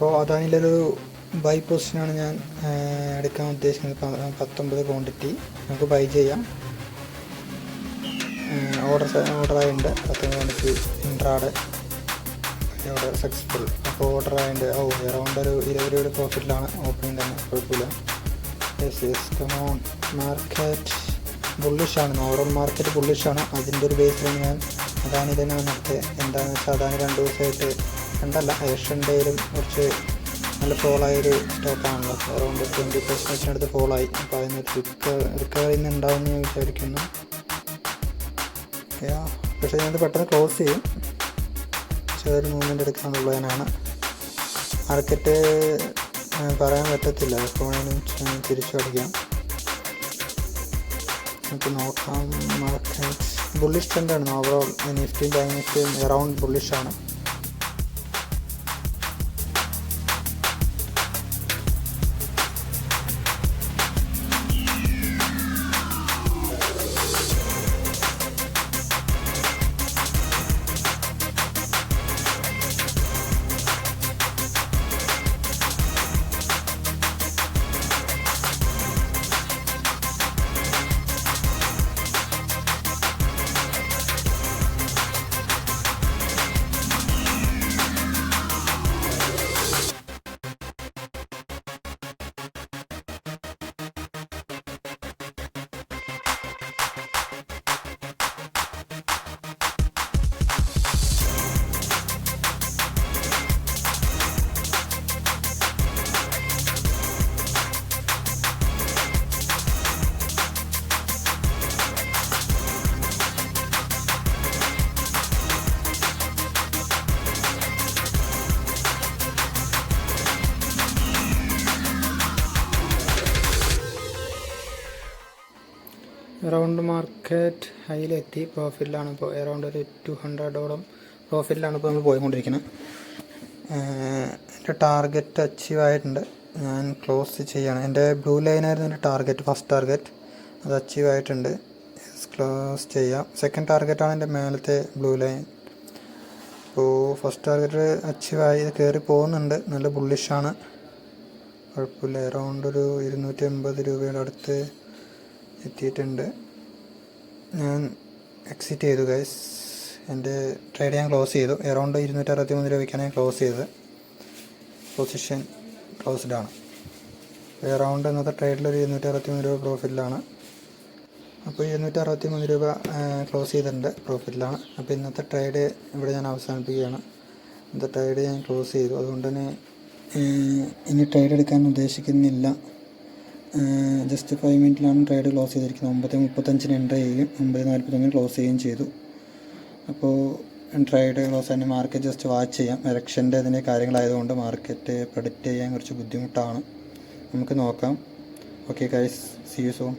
അപ്പോൾ അദാനിയിലൊരു ബൈ പൊസിഷനാണ് ഞാൻ എടുക്കാൻ ഉദ്ദേശിക്കുന്നത്. 19 ക്വാണ്ടിറ്റി നമുക്ക് ബൈ ചെയ്യാം. ഓർഡറായിട്ടുണ്ട് 19 ക്വാണ്ടിറ്റി ഇൻട്രാഡ് ഓർഡർ സക്സസ്ഫുൾ. അപ്പോൾ ഓർഡറായിട്ടുണ്ട്. അറൗണ്ട് ഒരു 20 രൂപയുടെ പ്രോഫിറ്റിലാണ് ഓപ്പണിംഗ് തന്നെ, കുഴപ്പമില്ല. കമോൺ. മാർക്കറ്റ് ബുള്ളിഷാണ്, ഓവറോൾ മാർക്കറ്റ് ബുള്ളിഷാണ്. അതിൻ്റെ ഒരു ബേസിലാണ് ഞാൻ അദാനി തന്നെ വന്നിട്ട്. എന്താണെന്ന് വെച്ചാൽ അദാനി 2 ദിവസമായിട്ട് ഏഷ്യൻ ഡേയിലും കുറച്ച് നല്ല ഫോളായൊരു സ്റ്റോക്കാണല്ലോ. അറൗണ്ട് 20% ഫോളായി. അപ്പോൾ അതിന് റിക്കവറി ഉണ്ടാവുമെന്ന് ഞാൻ വിചാരിക്കുന്നു. പക്ഷേ ഞാനത് പെട്ടെന്ന് ക്ലോസ് ചെയ്യും. ചെറിയൊരു മൂവ്മെൻ്റ് എടുക്കാനുള്ളതിനാണ്. മാർക്കറ്റ് പറയാൻ പറ്റത്തില്ല, എപ്പോഴും തിരിച്ചു അടിക്കാം. നമുക്ക് നോക്കാം. മാർക്കറ്റ് ബുള്ളിഷ് ട്രെൻഡാണ്. ഓവറോൾ നിഫ്റ്റിയും ബാങ്ക് നിഫ്റ്റിയും അറൗണ്ട് ബുള്ളിഷാണ്. അറൗണ്ട് മാർക്കറ്റ് ഹൈയിലെത്തി, പ്രോഫിറ്റിലാണ് ഇപ്പോൾ. അറൗണ്ട് ഒരു $200 പ്രോഫിറ്റിലാണ് ഇപ്പോൾ നമ്മൾ പോയിക്കൊണ്ടിരിക്കുന്നത്. എൻ്റെ ടാർഗറ്റ് അച്ചീവ് ആയിട്ടുണ്ട്. ഞാൻ ക്ലോസ് ചെയ്യാണ്. എൻ്റെ ബ്ലൂ ലൈനായിരുന്നു എൻ്റെ ടാർഗറ്റ്, ഫസ്റ്റ് ടാർഗറ്റ്. അത് അച്ചീവ് ആയിട്ടുണ്ട്. ക്ലോസ് ചെയ്യാം. സെക്കൻഡ് ടാർഗറ്റാണ് എൻ്റെ മേലത്തെ ബ്ലൂ ലൈൻ. അപ്പോൾ ഫസ്റ്റ് ടാർഗറ്റ് അച്ചീവായി, കയറി പോകുന്നുണ്ട്. നല്ല ബുള്ളിഷാണ്, കുഴപ്പമില്ല. അറൗണ്ട് ഒരു 280 രൂപയുടെ അടുത്ത് എത്തിയിട്ടുണ്ട്. ഞാൻ എക്സിറ്റ് ചെയ്തു ഗൈസ്. എൻ്റെ ട്രേഡ് ഞാൻ ക്ലോസ് ചെയ്തു. അറൗണ്ട് 263 രൂപയ്ക്കാണ് ഞാൻ ക്ലോസ് ചെയ്തത്. പൊസിഷൻ ക്ലോസ്ഡ് ആണ്. അറൗണ്ട് ഇന്നത്തെ ട്രേഡിലൊരു 263 രൂപ പ്രോഫിറ്റിലാണ്. അപ്പോൾ 263 രൂപ ക്ലോസ് ചെയ്തിട്ടുണ്ട്, പ്രോഫിറ്റിലാണ്. അപ്പോൾ ഇന്നത്തെ ട്രേഡ് ഇവിടെ ഞാൻ അവസാനിപ്പിക്കുകയാണ്. ഇന്നത്തെ ട്രേഡ് ഞാൻ ക്ലോസ് ചെയ്തു. അതുകൊണ്ട് തന്നെ ഇനി ട്രേഡ് എടുക്കാൻ ഉദ്ദേശിക്കുന്നില്ല. ജസ്റ്റ് 5 മിനിറ്റിലാണ് ട്രേഡ് ക്ലോസ് ചെയ്തിരിക്കുന്നത്. 9:35 എൻ്റർ ചെയ്യും, 9:41 ക്ലോസ് ചെയ്യുകയും ചെയ്തു. അപ്പോൾ ട്രേഡ് ക്ലോസ് തന്നെ മാർക്കറ്റ് ജസ്റ്റ് വാച്ച് ചെയ്യാം. ഇലക്ഷൻ്റെ അതിൻ്റെ കാര്യങ്ങളായതുകൊണ്ട് മാർക്കറ്റ് പ്രെഡിക്റ്റ് ചെയ്യാൻ കുറച്ച് ബുദ്ധിമുട്ടാണ്. നമുക്ക് നോക്കാം. Okay guys, see you soon.